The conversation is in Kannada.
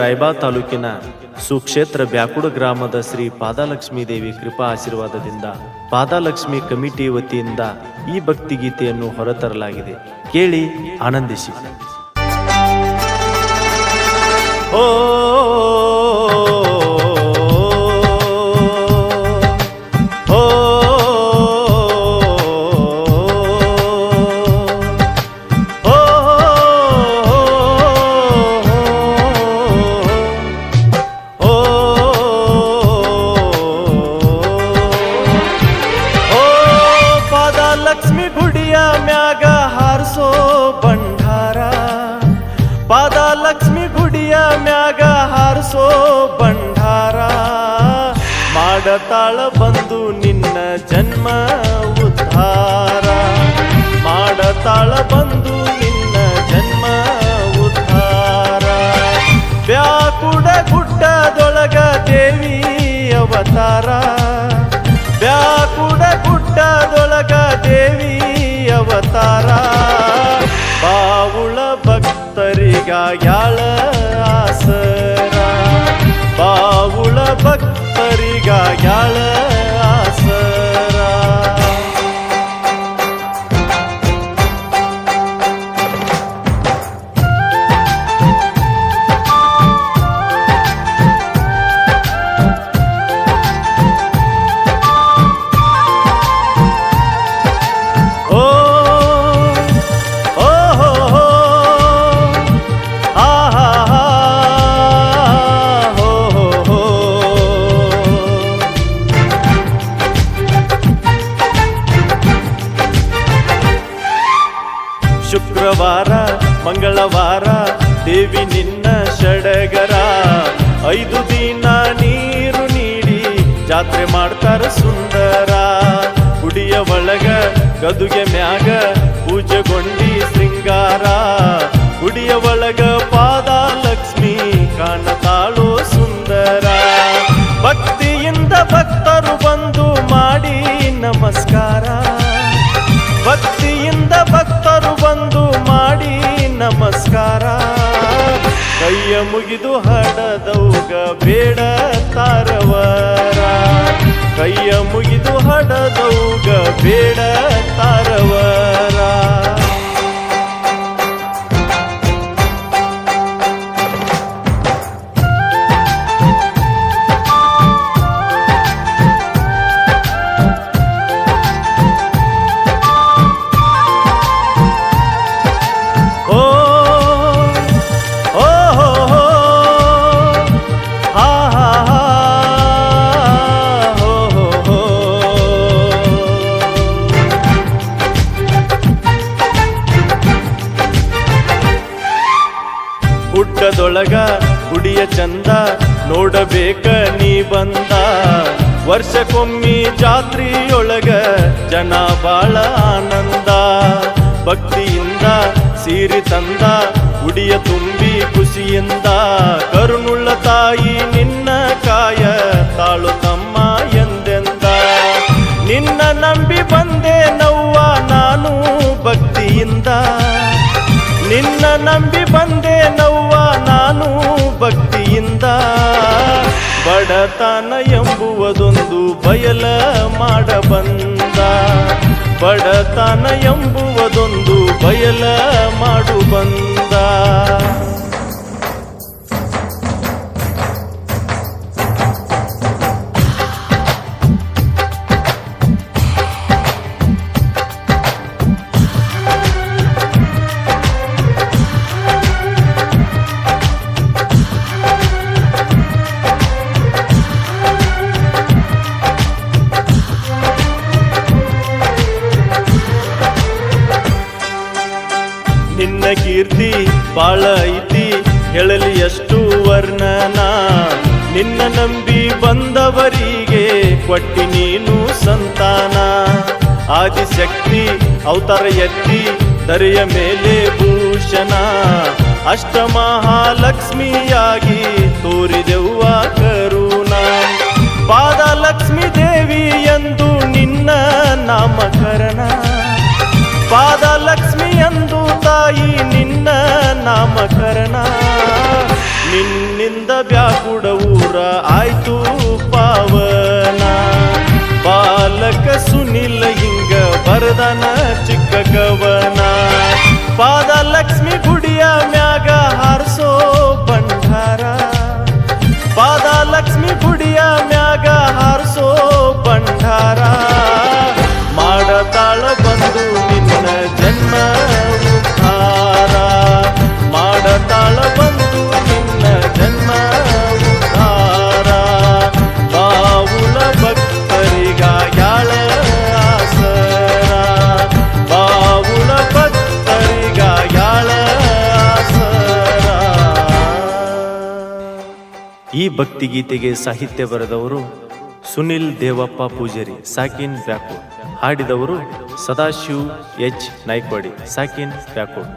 ರಾಯಬಾಗ ತಾಲೂಕಿನ ಸುಕ್ಷೇತ್ರ ಬ್ಯಾಕುಡ ಗ್ರಾಮದ ಶ್ರೀ ಪಾದಲಕ್ಷ್ಮೀ ದೇವಿ ಕೃಪಾ ಆಶೀರ್ವಾದದಿಂದ ಪಾದಲಕ್ಷ್ಮಿ ಕಮಿಟಿ ವತಿಯಿಂದ ಈ ಭಕ್ತಿಗೀತೆಯನ್ನು ಹೊರತರಲಾಗಿದೆ. ಕೇಳಿ ಆನಂದಿಸಿ. ಓ ಲಕ್ಷ್ಮಿ ಗುಡಿಯ ಮ್ಯಾಗ ಹಾರಿಸೋ ಬಂಡಾರ, ಪಾದಲಕ್ಷ್ಮಿ ಗುಡಿಯ ಮ್ಯಾಗ ಹಾರಿಸೋ ಬಂಡಾರ, ಮಾಡತಾಳ ಬಂದು ನಿನ್ನ ಜನ್ಮ ಉದ್ಧಾರ, ಮಾಡತಾಳ ಬಂದು ನಿನ್ನ ಜನ್ಮ ಉದ್ಧಾರ. ಬ್ಯಾಕುಡ ಗುಡ್ಡದೊಳಗ ದೇವಿ ಅವತಾರ, ಬ್ಯಾಕುಡ ಗುಡ್ಡದೊಳಗ ದೇವಿ ಅವತಾರ, ಬಾವುಳ ಭಕ್ತರಿಗಾಗ್ಯಾಳ ಆಸರ, ಬಾವುಳ ಭಕ್ತರಿಗಾಗ್ಯಾಳ ಆಸರ. ಶುಕ್ರವಾರ ಮಂಗಳವಾರ ದೇವಿ ನಿನ್ನ ಷಡಗರ, 5 ದಿನ ನೀರು ನೀಡಿ ಜಾತ್ರೆ ಮಾಡ್ತಾರ ಸುಂದರ. ಗುಡಿಯ ಒಳಗ ಗದುಗೆ ಮ್ಯಾಗ ಪೂಜೆಗೊಂಡಿ ಶೃಂಗಾರ, ಗುಡಿಯ ಒಳಗ ಪಾದಲಕ್ಷ್ಮಿ ಕಾಣತಾಳೋ ಸುಂದರ. ಭಕ್ತಿಯಿಂದ ಭಕ್ತರು ಬಂದು ಮಾಡಿ ನಮಸ್ಕಾರ, ಭಕ್ತಿಯಿಂದ ಭಕ್ತರು ಬಂದು ಮಾಡಿ ನಮಸ್ಕಾರ. ಕೈಯ ಮುಗಿದು ಹಡದೌಗ ಬೇಡ ತಾರವರ, ಕೈಯ ಮುಗಿದು ಹಡದೌಗ ಬೇಡ ತಾರವರ. ಗುಡ್ಡದೊಳಗ ಗುಡಿಯ ಚಂದ ನೋಡಬೇಕ ನೀ ಬಂದ, ವರ್ಷಕ್ಕೊಮ್ಮಿ ಜಾತ್ರೆಯೊಳಗ ಜನ ಬಾಳ ಆನಂದ. ಭಕ್ತಿಯಿಂದ ಸೀರಿ ತಂದ ಗುಡಿಯ ತುಂಬಿ ಖುಷಿಯಿಂದ, ಕರುಣುಳ್ಳ ತಾಯಿ ನಿನ್ನ ಕಾಯ ತಾಳು ತಮ್ಮ ಎಂದೆಂದ. ನಿನ್ನ ನಂಬಿ ಬಂದೆ ನವ್ವ ನಾನು ಭಕ್ತಿಯಿಂದ, ನಿನ್ನ ನಂಬಿ ಬಂದೆ ನವ್ವ ನಾನು ಭಕ್ತಿಯಿಂದ. ಬಡತನ ಎಂಬುವುದೊಂದು ಬಯಲ ಮಾಡಬಂದ, ಬಡತನ ಎಂಬುವುದೊಂದು ಬಯಲ ಮಾಡು ಬಂದ. ನಿನ್ನ ಕೀರ್ತಿ ಬಾಳ ಐತಿ ಹೇಳಲಿ ಎಷ್ಟು ವರ್ಣನ, ನಿನ್ನ ನಂಬಿ ಬಂದವರಿಗೆ ಕೊಟ್ಟಿ ನೀನು ಸಂತಾನ. ಆದಿಶಕ್ತಿ ಅವತಾರ ಎತ್ತಿ ದರೆಯ ಮೇಲೆ ಭೂಷಣ, ಅಷ್ಟಮಹಾಲಕ್ಷ್ಮಿಯಾಗಿ ತೋರಿದೆವ್ವ ಕರುಣ. ಪಾದಲಕ್ಷ್ಮಿ ದೇವಿ ಎಂದು ನಿನ್ನ ನಾಮಕರಣ, ಪಾದಲಕ್ಷ್ಮಿ ಎಂದು ತಾಯಿ ನಿನ್ನ ನಾಮಕರಣ. ನಿನ್ನಿಂದ ಬ್ಯಾಕುಡ ಊರ ಆಯ್ತು ಪಾವನ, ಬಾಲಕ ಸುನಿಲ್ ಹಿಂಗ ಬರದನ ಚಿಕ್ಕ ಕವನ. ಪಾದಲಕ್ಷ್ಮಿ ಗುಡಿಯ ಮ್ಯಾಗ ಹಾರಿಸೋ ಬಂಡಾರ, ಪಾದಲಕ್ಷ್ಮಿ ಗುಡಿಯ ಮ್ಯಾಗ ಹಾರಿಸೋ ಬಂಡಾರ. ಮಾಡತಾಳ ಬಂದು ನಿನ್ನ ಜನ್ಮ ಉದ್ಧಾರ, ಮಾಡತಾಳ ಬಂದು ನಿನ್ನ ಜನ್ಮ ಉದ್ಧಾರ. ಬಾವುಲ ಭಕ್ತರಿಗಾಗ್ಯಾಳ ಆಸರ, ಬಾವುಲ ಭಕ್ತರಿಗಾಗ್ಯಾಳ ಆಸರ. ಈ ಭಕ್ತಿಗೀತೆಗೆ ಸಾಹಿತ್ಯ ಬರೆದವರು ಸುನಿಲ್ ದೇವಪ್ಪ ಪೂಜಾರಿ ಸಾಕಿನ್ ಬ್ಯಾಕೋಡ್. ಹಾಡಿದವರು ಸದಾಶಿವ್ ಎಚ್ ನಾಯ್ಕವಾಡಿ ಸಾಕಿನ್ ಬ್ಯಾಕೋಡ್.